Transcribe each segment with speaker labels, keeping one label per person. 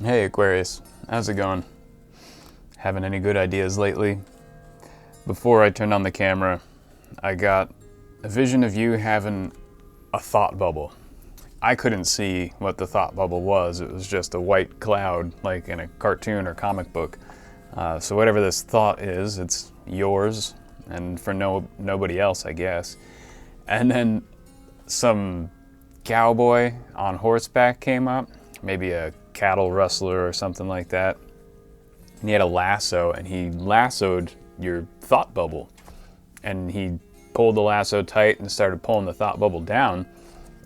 Speaker 1: Hey Aquarius, how's it going? Having any good ideas lately? Before I turned on the camera, I got a vision of you having a thought bubble. I couldn't see what the thought bubble was. It was just a white cloud like in a cartoon or comic book. So whatever this thought is, it's yours and for nobody else, I guess. And then some cowboy on horseback came up, maybe a cattle rustler or something like that. And he had a lasso and he lassoed your thought bubble. And he pulled the lasso tight and started pulling the thought bubble down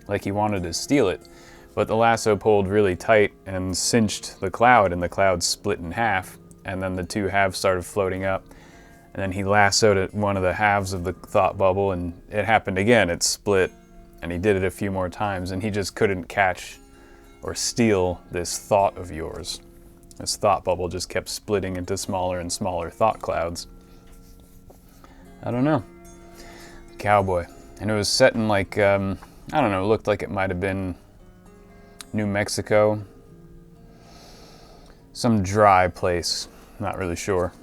Speaker 1: like he wanted to steal it. But the lasso pulled really tight and cinched the cloud, and the cloud split in half, and then the two halves started floating up. And then he lassoed at one of the halves of the thought bubble, and it happened again. It split, and he did it a few more times, and he just couldn't catch or steal this thought of yours. This thought bubble just kept splitting into smaller and smaller thought clouds. I don't know. Cowboy. And it was set in like, I don't know, it looked like it might have been New Mexico. Some dry place, not really sure.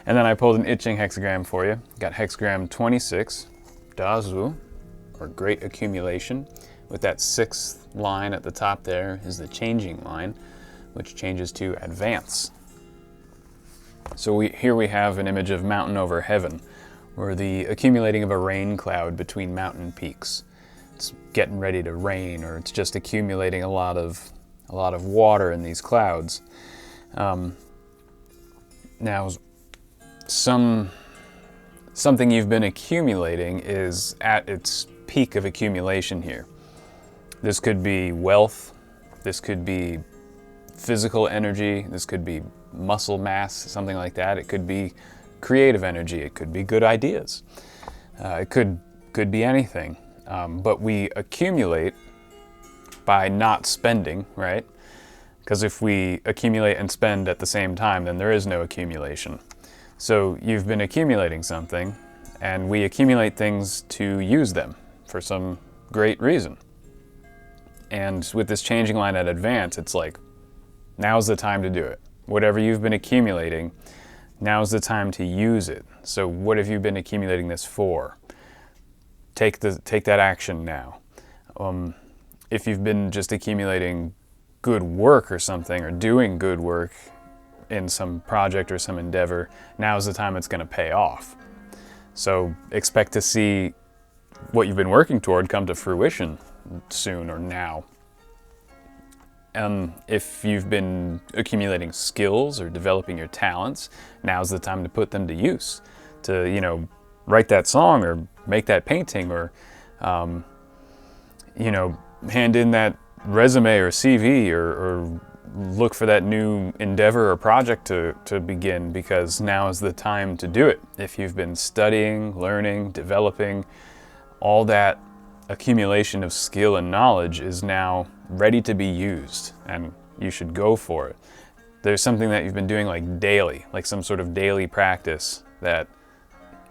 Speaker 1: And then I pulled an itching hexagram for you. Got hexagram 26, Dazu, or Great Accumulation. With that sixth line at the top there is the changing line, which changes to advance. So here we have an image of mountain over heaven, or the accumulating of a rain cloud between mountain peaks. It's getting ready to rain, or it's just accumulating a lot of water in these clouds. Now, something you've been accumulating is at its peak of accumulation here. This could be wealth, this could be physical energy, this could be muscle mass, something like that. It could be creative energy, it could be good ideas. It could be anything. But we accumulate by not spending, right? Because if we accumulate and spend at the same time, then there is no accumulation. So you've been accumulating something, and we accumulate things to use them for some great reason. And with this changing line at advance, it's like, now's the time to do it. Whatever you've been accumulating, now's the time to use it. So what have you been accumulating this for? Take that action now. If you've been just accumulating good work or something, or doing good work in some project or some endeavor, now's the time it's going to pay off. So expect to see what you've been working toward come to fruition soon or now. If you've been accumulating skills or developing your talents, now's the time to put them to use. To, write that song or make that painting or, hand in that resume or CV or look for that new endeavor or project to begin, because now is the time to do it. If you've been studying, learning, developing, all that accumulation of skill and knowledge is now ready to be used, and you should go for it. There's something that you've been doing like daily, like some sort of daily practice that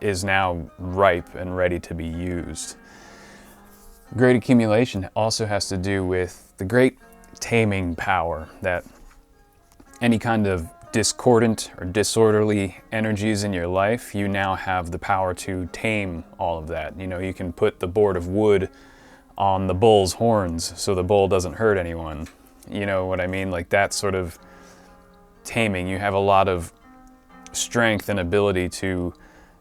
Speaker 1: is now ripe and ready to be used. Great accumulation also has to do with the great taming power that any kind of discordant or disorderly energies in your life, you now have the power to tame all of that. You can put the board of wood on the bull's horns so the bull doesn't hurt anyone. You know what I mean? Like that sort of taming. You have a lot of strength and ability to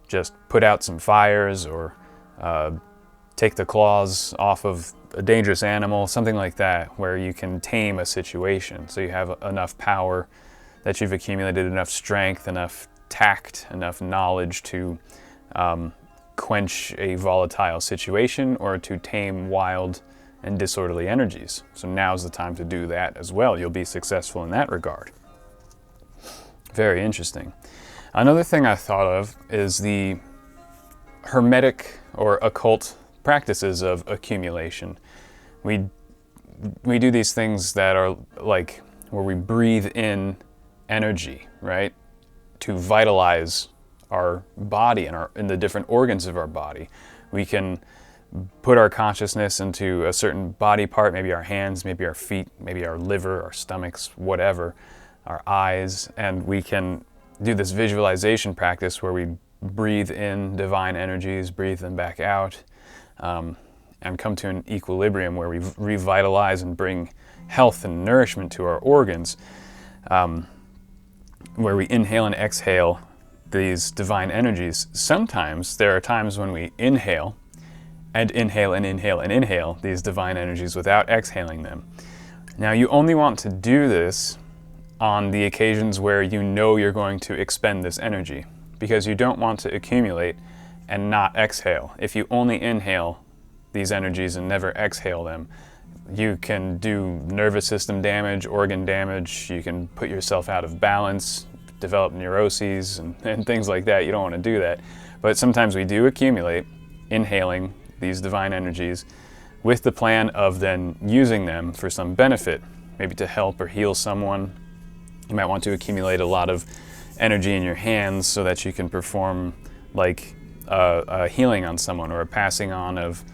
Speaker 1: just put out some fires or take the claws off of a dangerous animal, something like that, where you can tame a situation. So you have enough power that you've accumulated, enough strength, enough tact, enough knowledge to quench a volatile situation or to tame wild and disorderly energies. So now's the time to do that as well. You'll be successful in that regard. Very interesting. Another thing I thought of is the hermetic or occult practices of accumulation. We do these things that are like where we breathe in energy, right? To vitalize our body and the different organs of our body. We can put our consciousness into a certain body part, maybe our hands, maybe our feet, maybe our liver, our stomachs, whatever, our eyes, and we can do this visualization practice where we breathe in divine energies, breathe them back out, and come to an equilibrium where we revitalize and bring health and nourishment to our organs, where we inhale and exhale these divine energies. Sometimes there are times when we inhale and inhale and inhale and inhale these divine energies without exhaling them. Now, you only want to do this on the occasions where you know you're going to expend this energy, because you don't want to accumulate and not exhale. If you only inhale these energies and never exhale them, you can do nervous system damage, organ damage, you can put yourself out of balance, develop neuroses and things like that. You don't want to do that. But sometimes we do accumulate, inhaling these divine energies with the plan of then using them for some benefit, maybe to help or heal someone. You might want to accumulate a lot of energy in your hands so that you can perform like a healing on someone, or a passing on of,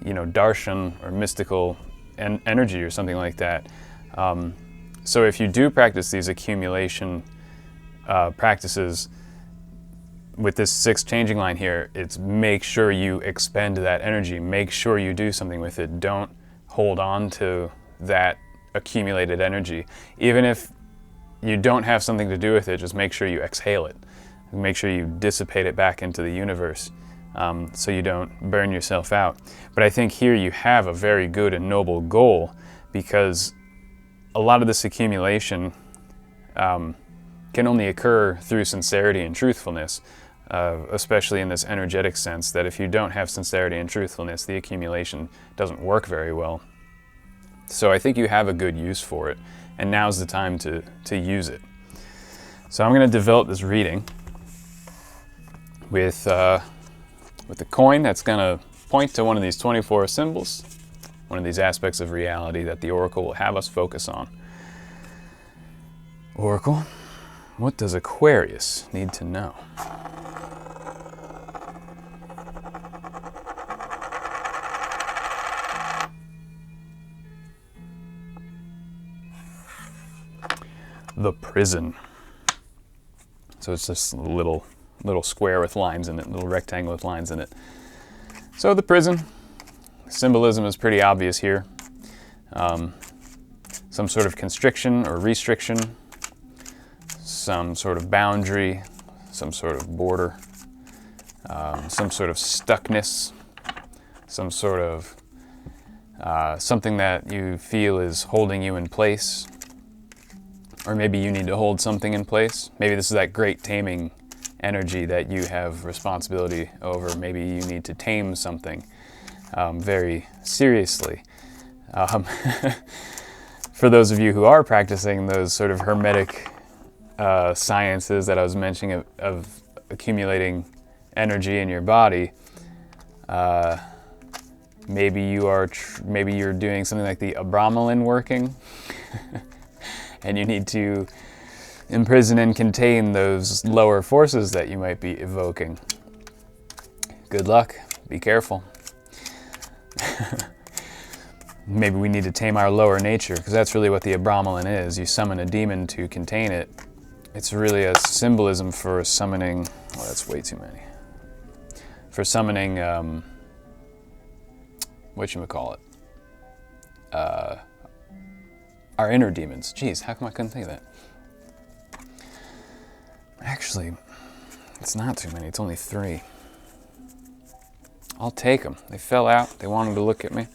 Speaker 1: darshan or mystical energy or something like that. So if you do practice these accumulation practices with this 6th changing line here, it's make sure you expend that energy. Make sure you do something with it. Don't hold on to that accumulated energy. Even if you don't have something to do with it, just make sure you exhale it. Make sure you dissipate it back into the universe, so you don't burn yourself out. But I think here you have a very good and noble goal, because a lot of this accumulation can only occur through sincerity and truthfulness, especially in this energetic sense, that if you don't have sincerity and truthfulness, the accumulation doesn't work very well. So I think you have a good use for it, and now's the time to use it. So I'm going to develop this reading with a coin that's going to point to one of these 24 symbols, one of these aspects of reality that the Oracle will have us focus on. Oracle, what does Aquarius need to know? The prison. So it's this little square with lines in it, little rectangle with lines in it. So the prison, symbolism is pretty obvious here. Some sort of constriction or restriction, some sort of boundary, some sort of border, some sort of stuckness, some sort of something that you feel is holding you in place. Or maybe you need to hold something in place. Maybe this is that great taming energy that you have responsibility over. Maybe you need to tame something very seriously. For those of you who are practicing those sort of hermetic sciences that I was mentioning of accumulating energy in your body, maybe you're doing something like the Abramelin working. And you need to imprison and contain those lower forces that you might be evoking. Good luck. Be careful. Maybe we need to tame our lower nature, because that's really what the Abramelin is. You summon a demon to contain it. It's really a symbolism for summoning... Oh, that's way too many. For summoning... whatchamacallit? Our inner demons. Jeez, how come I couldn't think of that? Actually, it's not too many. It's only 3. I'll take them. They fell out. They wanted to look at me.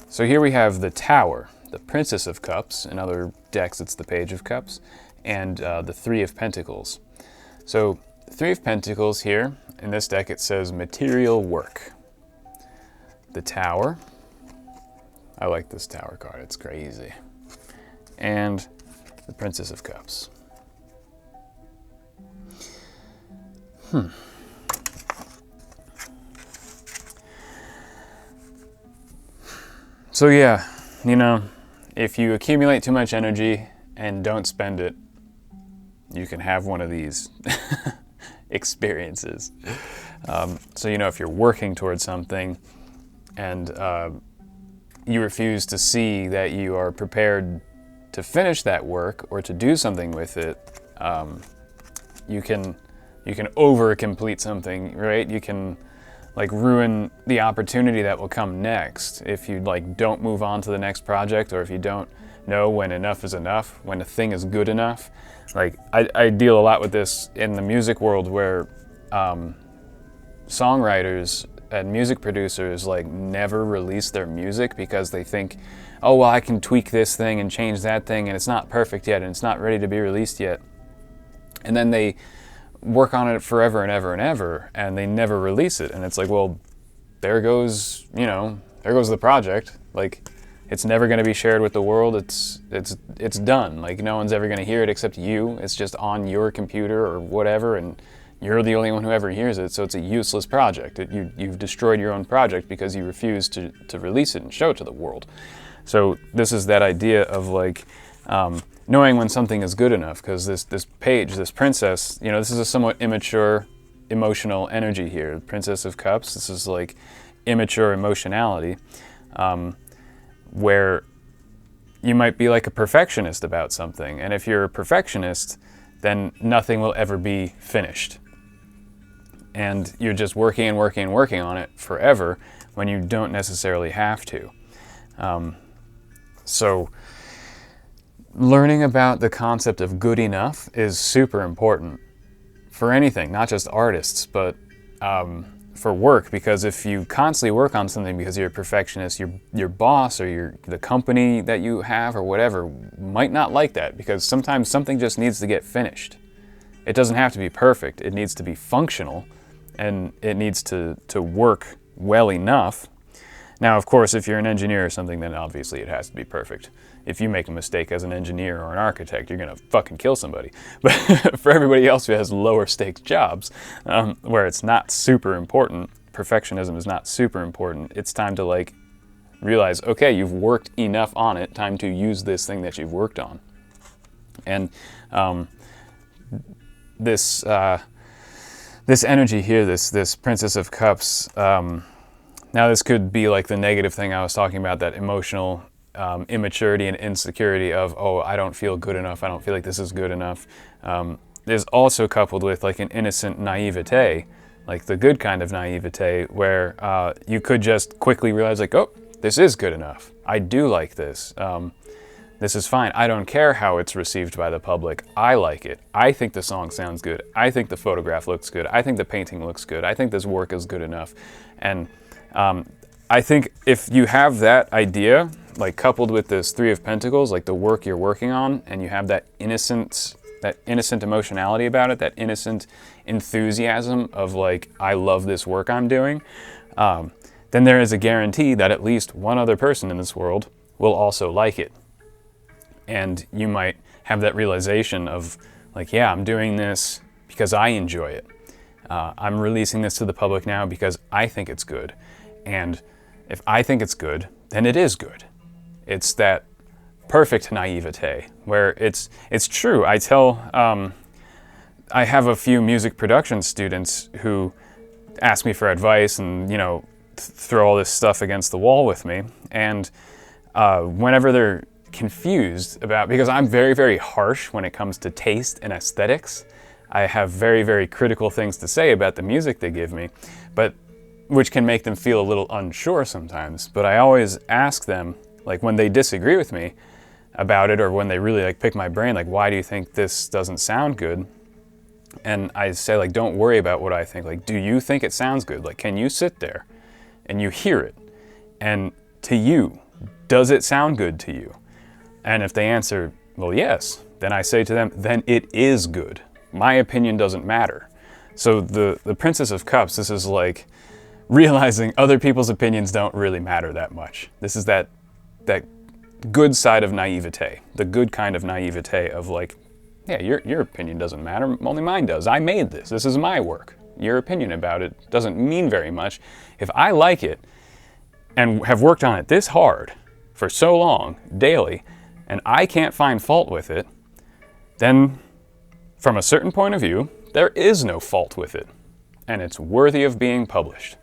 Speaker 1: So here we have the Tower, the Princess of Cups. In other decks, it's the Page of Cups. And the 3 of Pentacles. So 3 of Pentacles here. In this deck, it says material work. The Tower. I like this Tower card. It's crazy. And the Princess of Cups. So yeah, if you accumulate too much energy and don't spend it, you can have one of these experiences. So if you're working towards something and you refuse to see that you are prepared to finish that work or to do something with it, you can over complete something, right? You can like ruin the opportunity that will come next if you like don't move on to the next project, or if you don't know when enough is enough, when a thing is good enough. Like I deal a lot with this in the music world, where songwriters and music producers like never release their music because they think, oh well, I can tweak this thing and change that thing and it's not perfect yet and it's not ready to be released yet. And then they work on it forever and ever and ever, and they never release it. And it's like, well, there goes the project. Like, it's never going to be shared with the world. It's done. Like, no one's ever going to hear it except you. It's just on your computer or whatever, and you're the only one who ever hears it. So it's a useless project. You've destroyed your own project because you refuse to release it and show it to the world. So this is that idea of like knowing when something is good enough, because this page, this princess, this is a somewhat immature emotional energy here. Princess of Cups, this is like immature emotionality, where you might be like a perfectionist about something. And if you're a perfectionist, then nothing will ever be finished. And you're just working and working and working on it forever when you don't necessarily have to. So learning about the concept of good enough is super important for anything, not just artists, but for work. Because if you constantly work on something because you're a perfectionist, your boss or the company that you have or whatever might not like that, because sometimes something just needs to get finished. It doesn't have to be perfect. It needs to be functional, and it needs to work well enough. Now, of course, if you're an engineer or something, then obviously it has to be perfect. If you make a mistake as an engineer or an architect, you're gonna fucking kill somebody. But for everybody else who has lower stakes jobs, where it's not super important, perfectionism is not super important, it's time to like realize, okay, you've worked enough on it, time to use this thing that you've worked on. And this energy here, this Princess of Cups, now this could be like the negative thing I was talking about, that emotional immaturity and insecurity of, oh, I don't feel good enough, I don't feel like this is good enough. Is also coupled with like an innocent naivete, like the good kind of naivete, where you could just quickly realize like, oh, this is good enough. I do like this. This is fine. I don't care how it's received by the public. I like it. I think the song sounds good. I think the photograph looks good. I think the painting looks good. I think this work is good enough. And I think if you have that idea, like coupled with this Three of Pentacles, like the work you're working on, and you have that innocent emotionality about it, that innocent enthusiasm of like, I love this work I'm doing, then there is a guarantee that at least one other person in this world will also like it. And you might have that realization of like, yeah, I'm doing this because I enjoy it. I'm releasing this to the public now because I think it's good. And if I think it's good, then it is good. It's that perfect naivete where it's true. I have a few music production students who ask me for advice and, throw all this stuff against the wall with me. And whenever they're confused about, because I'm very, very harsh when it comes to taste and aesthetics, I have very, very critical things to say about the music they give me, but which can make them feel a little unsure sometimes. But I always ask them, like when they disagree with me about it, or when they really like pick my brain, like, why do you think this doesn't sound good? And I say, like, don't worry about what I think. Like, do you think it sounds good? Like, can you sit there and you hear it? And to you, does it sound good to you? And if they answer, well, yes, then I say to them, then it is good. My opinion doesn't matter. So the Princess of Cups, this is like realizing other people's opinions don't really matter that much. This is that good side of naivete, the good kind of naivete of like, yeah, your opinion doesn't matter, only mine does. I made this. This is my work. Your opinion about it doesn't mean very much. If I like it and have worked on it this hard for so long, daily, and I can't find fault with it, then from a certain point of view, there is no fault with it, and it's worthy of being published.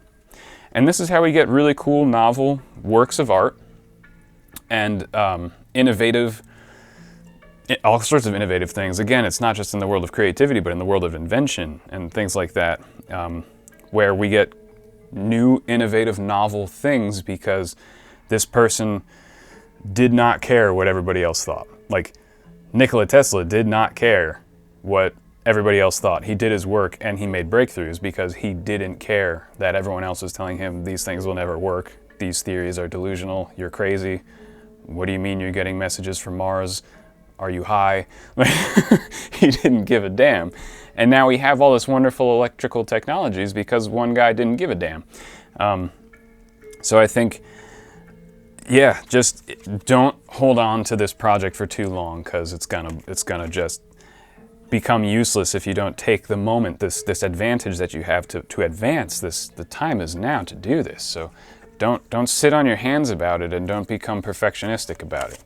Speaker 1: And this is how we get really cool, novel works of art and innovative, all sorts of innovative things. Again, it's not just in the world of creativity, but in the world of invention and things like that, where we get new, innovative, novel things because this person did not care what everybody else thought. Like Nikola Tesla did not care what everybody else thought. He did his work and he made breakthroughs because he didn't care that everyone else was telling him these things will never work. These theories are delusional. You're crazy. What do you mean you're getting messages from Mars? Are you high? He didn't give a damn. And now we have all this wonderful electrical technologies because one guy didn't give a damn. So I think, yeah, just don't hold on to this project for too long because it's gonna just become useless if you don't take the moment, this advantage that you have to advance. The time is now to do this. So don't sit on your hands about it and don't become perfectionistic about it.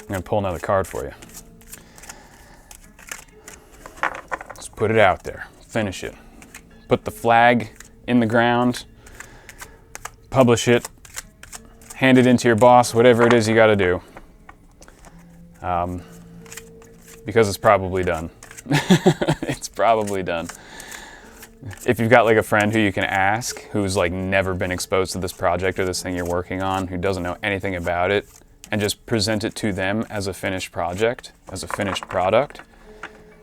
Speaker 1: I'm gonna pull another card for you. Just put it out there, finish it. Put the flag in the ground, publish it, hand it into your boss, whatever it is you gotta do. Because it's probably done. It's probably done. If you've got like a friend who you can ask, who's like never been exposed to this project or this thing you're working on, who doesn't know anything about it, and just present it to them as a finished project, as a finished product.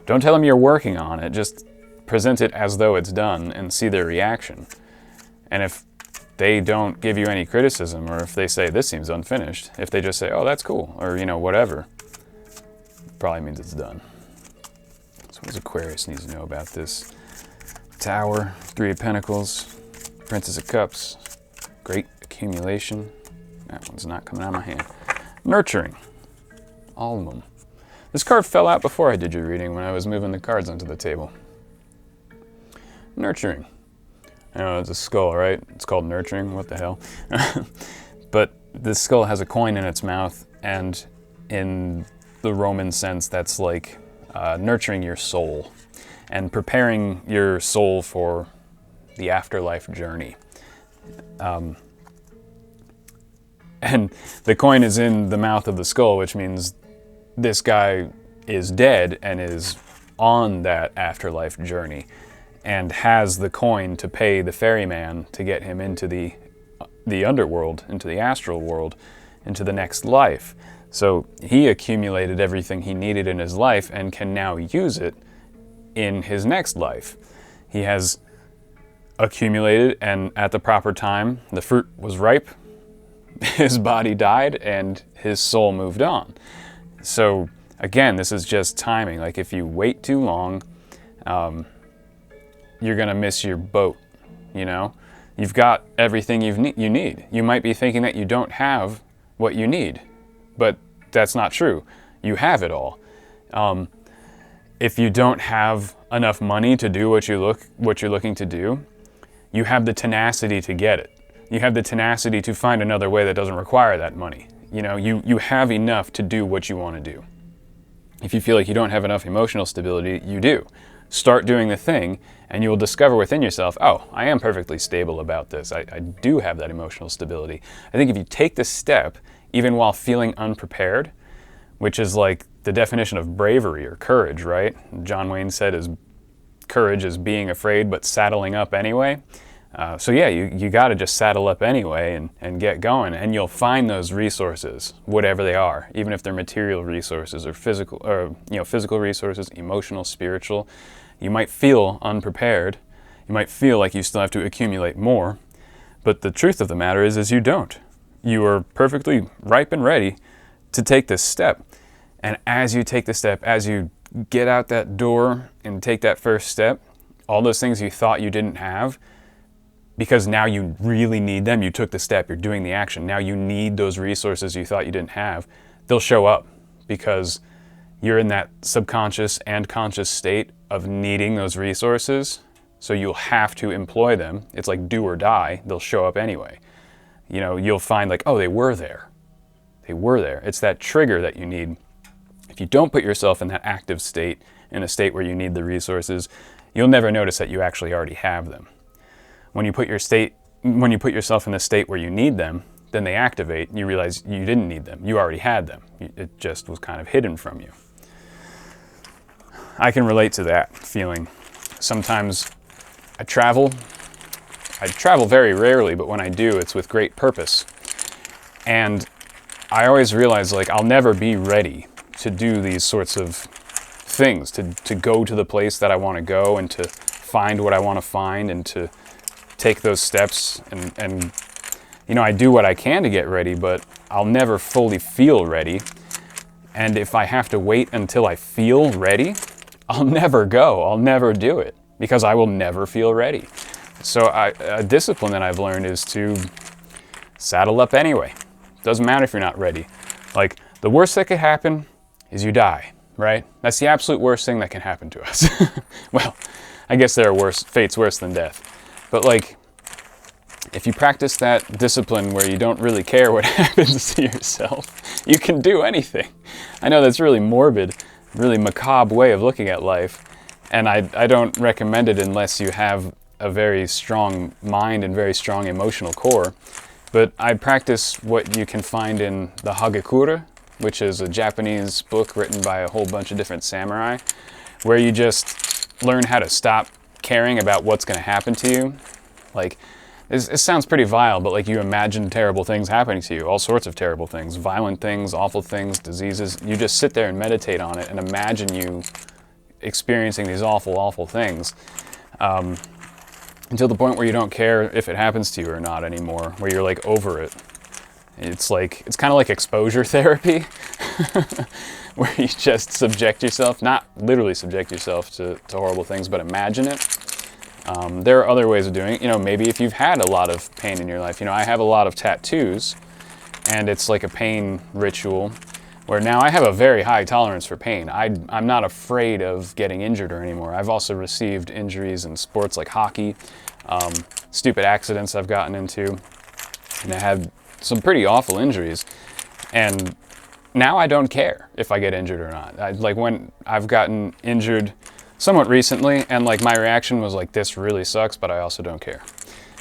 Speaker 1: Don't tell them you're working on it, just present it as though it's done and see their reaction. And if they don't give you any criticism, or if they say this seems unfinished, if they just say, oh, that's cool, or whatever, it probably means it's done. So what does Aquarius needs to know about this? Tower, Three of Pentacles, Princess of Cups, great accumulation. That one's not coming out of my hand. Nurturing, all of them. This card fell out before I did your reading when I was moving the cards onto the table. Nurturing. I know it's a skull, right? It's called nurturing, what the hell? But this skull has a coin in its mouth, and in the Roman sense, that's like nurturing your soul and preparing your soul for the afterlife journey. And the coin is in the mouth of the skull, which means this guy is dead and is on that afterlife journey and has the coin to pay the ferryman to get him into the underworld, into the astral world, into the next life. So he accumulated everything he needed in his life and can now use it in his next life. He has accumulated, and at the proper time, the fruit was ripe, his body died, and his soul moved on. So again, this is just timing. Like if you wait too long, you're gonna miss your boat, You've got everything you need. You might be thinking that you don't have what you need, but that's not true. You have it all. If you don't have enough money to do what you're looking to do, you have the tenacity to get it. You have the tenacity to find another way that doesn't require that money. You have enough to do what you want to do. If you feel like you don't have enough emotional stability, you do. Start doing the thing, and you will discover within yourself, oh, I am perfectly stable about this. I do have that emotional stability. I think if you take the step, even while feeling unprepared, which is like the definition of bravery or courage, right? John Wayne said courage is being afraid but saddling up anyway. So yeah, you got to just saddle up anyway and get going, and you'll find those resources, whatever they are, even if they're material resources or physical resources, emotional, spiritual. You might feel unprepared. You might feel like you still have to accumulate more, but the truth of the matter is you don't. You are perfectly ripe and ready to take this step. And as you take the step, as you get out that door and take that first step, all those things you thought you didn't have, because now you really need them, you took the step, you're doing the action, now you need those resources you thought you didn't have, they'll show up because you're in that subconscious and conscious state of needing those resources, so you'll have to employ them. It's like do or die, they'll show up anyway. You'll find like, oh, they were there. They were there. It's that trigger that you need. If you don't put yourself in that active state, in a state where you need the resources, you'll never notice that you actually already have them. When you put when you put yourself in a state where you need them, then they activate and you realize you didn't need them. You already had them. It just was kind of hidden from you. I can relate to that feeling. Sometimes I travel very rarely, but when I do, it's with great purpose. And I always realize, like, I'll never be ready to do these sorts of things, to go to the place that I want to go and to find what I want to find and to take those steps. And you know, I do what I can to get ready, but I'll never fully feel ready. And if I have to wait until I feel ready, I'll never go. I'll never do it because I will never feel ready. So a discipline that I've learned is to saddle up anyway. Doesn't matter if you're not ready. Like, the worst that could happen is you die, right? That's the absolute worst thing that can happen to us. Well, I guess there are fates worse than death. But like, if you practice that discipline where you don't really care what happens to yourself, you can do anything. I know that's really morbid, really macabre way of looking at life, and I don't recommend it unless you have a very strong mind and very strong emotional core. But I practice what you can find in the Hagakure, which is a Japanese book written by a whole bunch of different samurai, where you just learn how to stop caring about what's going to happen to you. Like, it sounds pretty vile, but like, you imagine terrible things happening to you, all sorts of terrible things, violent things, awful things, diseases. You just sit there and meditate on it and imagine you experiencing these awful, awful things. Until the point where you don't care if it happens to you or not anymore, where you're like over it. It's kind of like exposure therapy, where you just subject yourself, not literally subject yourself to horrible things, but imagine it. There are other ways of doing it. You know, maybe if you've had a lot of pain in your life. You know, I have a lot of tattoos, and it's like a pain ritual, where now I have a very high tolerance for pain. I'm not afraid of getting injured or anymore. I've also received injuries in sports like hockey, stupid accidents I've gotten into, and I had some pretty awful injuries. And now I don't care if I get injured or not. Like, when I've gotten injured somewhat recently, and like, my reaction was like, this really sucks, but I also don't care.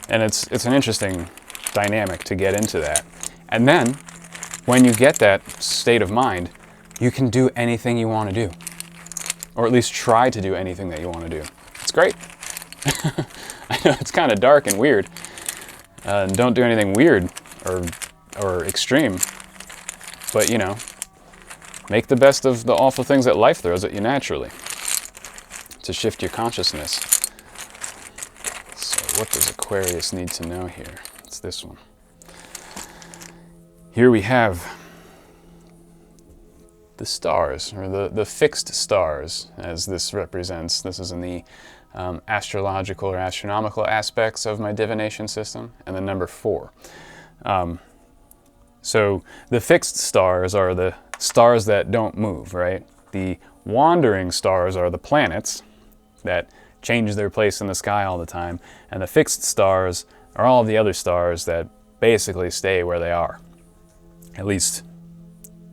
Speaker 1: And it's an interesting dynamic to get into that. And then, when you get that state of mind, you can do anything you want to do. Or at least try to do anything that you want to do. It's great. I know it's kind of dark and weird. Don't do anything weird or extreme. But, you know, make the best of the awful things that life throws at you naturally, to shift your consciousness. So what does Aquarius need to know here? It's this one. Here we have the stars, or the fixed stars, as this represents. This is in the astrological or astronomical aspects of my divination system, and the number 4. So the fixed stars are the stars that don't move, right? The wandering stars are the planets that change their place in the sky all the time, and the fixed stars are all of the other stars that basically stay where they are, at least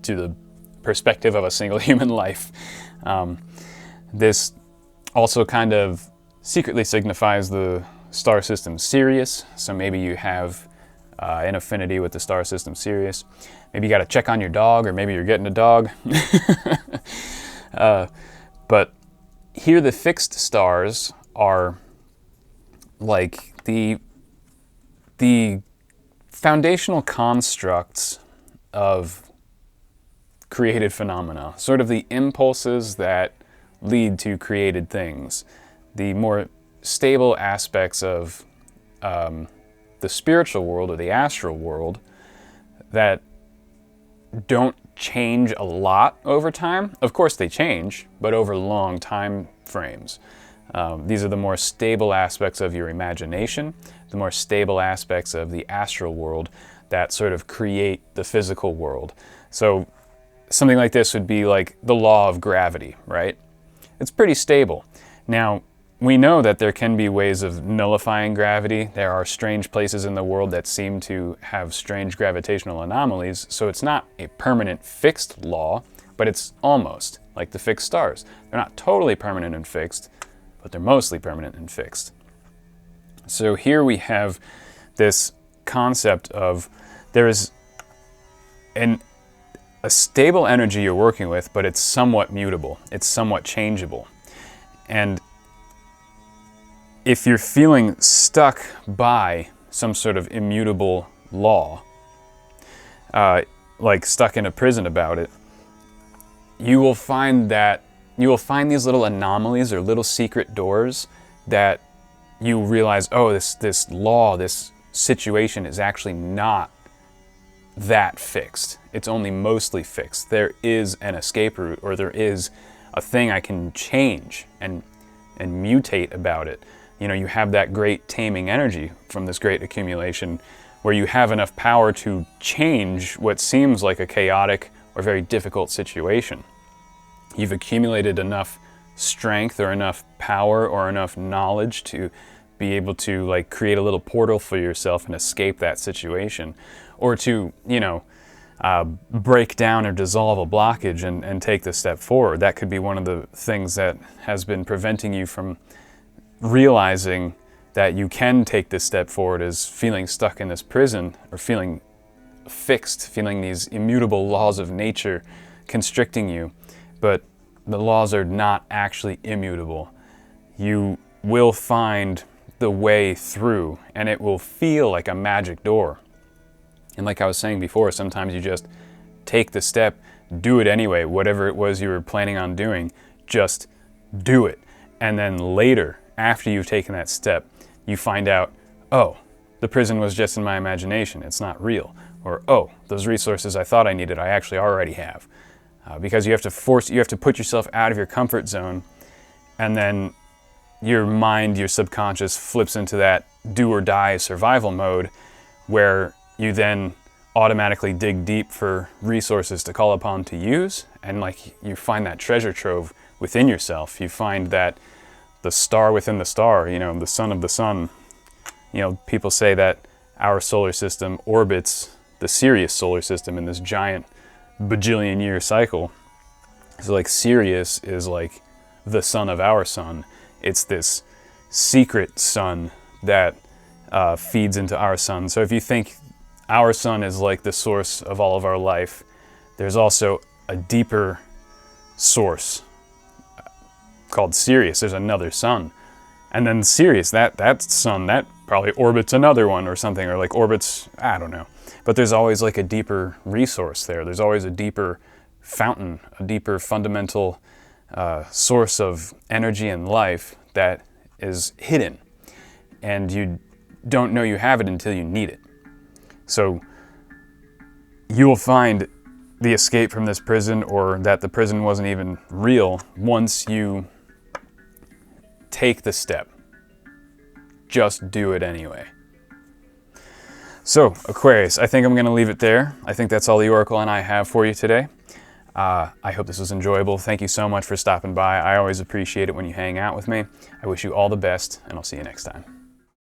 Speaker 1: to the perspective of a single human life. This also kind of secretly signifies the star system Sirius, so maybe you have an affinity with the star system Sirius. Maybe you got to check on your dog, or maybe you're getting a dog. But here the fixed stars are like the foundational constructs of created phenomena, sort of the impulses that lead to created things, the more stable aspects of the spiritual world or the astral world that don't change a lot over time. Of course they change, but over long time frames. These are the more stable aspects of your imagination, the more stable aspects of the astral world that sort of create the physical world. So something like this would be like the law of gravity, right? It's pretty stable. Now, we know that there can be ways of nullifying gravity. There are strange places in the world that seem to have strange gravitational anomalies, so it's not a permanent fixed law, but it's almost like the fixed stars. They're not totally permanent and fixed, but they're mostly permanent and fixed. So here we have this concept of there is a stable energy you're working with, but it's somewhat mutable, it's somewhat changeable. And if you're feeling stuck by some sort of immutable law, like stuck in a prison about it, you will find these little anomalies or little secret doors that you realize, oh, this law, this situation is actually not that fixed. It's only mostly fixed. There is an escape route, or there is a thing I can change and mutate about it. You know, you have that great taming energy from this great accumulation where you have enough power to change what seems like a chaotic or very difficult situation. You've accumulated enough strength or enough power or enough knowledge to be able to like create a little portal for yourself and escape that situation, or to, you know, break down or dissolve a blockage and take the step forward. That could be one of the things that has been preventing you from realizing that you can take this step forward, is feeling stuck in this prison, or feeling fixed, feeling these immutable laws of nature constricting you. But the laws are not actually immutable. You will find the way through, and it will feel like a magic door. And like I was saying before, sometimes you just take the step, do it anyway, whatever it was you were planning on doing, just do it. And then later, after you've taken that step, you find out, oh, the prison was just in my imagination, it's not real. Or, oh, those resources I thought I needed, I actually already have. Because you have to put yourself out of your comfort zone, and then your mind, your subconscious flips into that do or die survival mode, where you then automatically dig deep for resources to call upon to use, and like you find that treasure trove within yourself. You find that the star within the star, you know, the sun of the sun. You know, people say that our solar system orbits the Sirius solar system in this giant bajillion year cycle. So like Sirius is like the sun of our sun. It's this secret sun that feeds into our sun. So if you think our sun is like the source of all of our life, there's also a deeper source called Sirius. There's another sun. And then Sirius, that sun, that probably orbits another one or something, or like orbits, I don't know. But there's always like a deeper resource there. There's always a deeper fountain, a deeper fundamental source of energy and life that is hidden. And you don't know you have it until you need it. So you will find the escape from this prison, or that the prison wasn't even real, once you take the step. Just do it anyway. So, Aquarius, I think I'm going to leave it there. I think that's all the Oracle and I have for you today. I hope this was enjoyable. Thank you so much for stopping by. I always appreciate it when you hang out with me. I wish you all the best, and I'll see you next time.